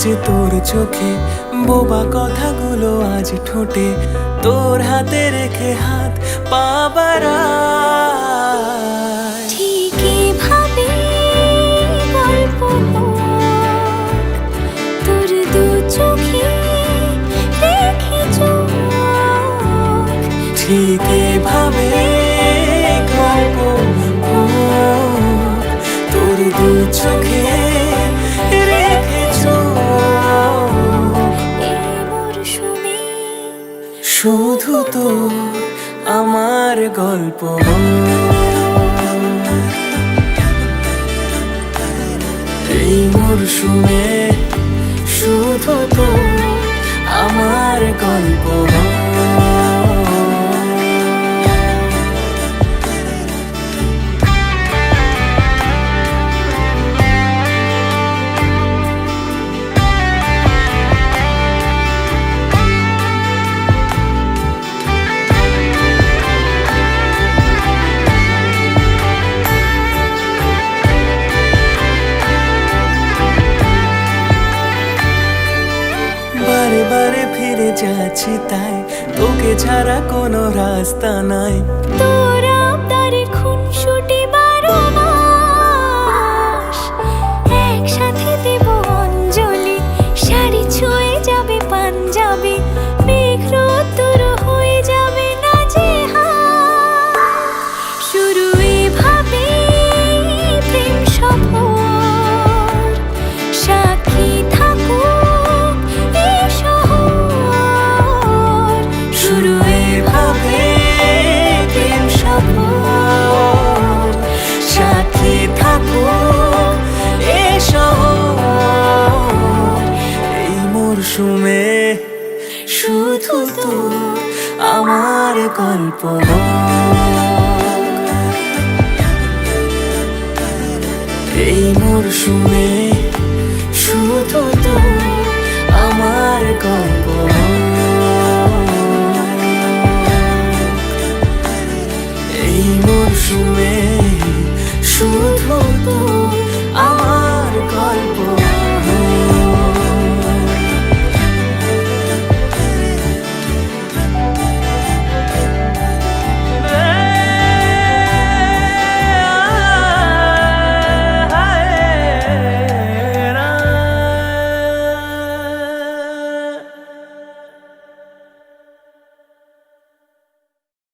যে তোর চোখে, বোবা কথাগুলো আজ ঠোঁটে, তোর হাতে রেখে হাত পা বাড়ায়। ঠিকই ভাবে গল্প তোর দু চোখে রেখে চোখ, ঠিকই ভাবে গল্প তোর দু চোখে রেখে চোখ। এই মরশুমে শুধু তো আমার গল্প, এই মরশুমে শুধু তো আমার গল্প। বারে বারে ফিরে যাচ্ছি তাই, তোকে ছাড়া কোনো রাস্তা নাই। তোর আবদারে খুনসুটি 12 মাস, একসাথে দেব অঞ্জলি, শাড়ি ছুঁয়ে যাবে পাঞ্জাবি, মেঘ রোদ্দুর হয়ে যাবে নাজেহাল। শুরু এভাবে প্রেম সফর, সাক্ষী থাকুক এই শহর। শুরু এভাবে প্রেম সফর, সাথী থাকুক এ শহর। এই মরশুমে শুধু তো আমার গল্প, এই মরশুমে শুধু তো আমার গল্প, এই মরশুমে শুধু তো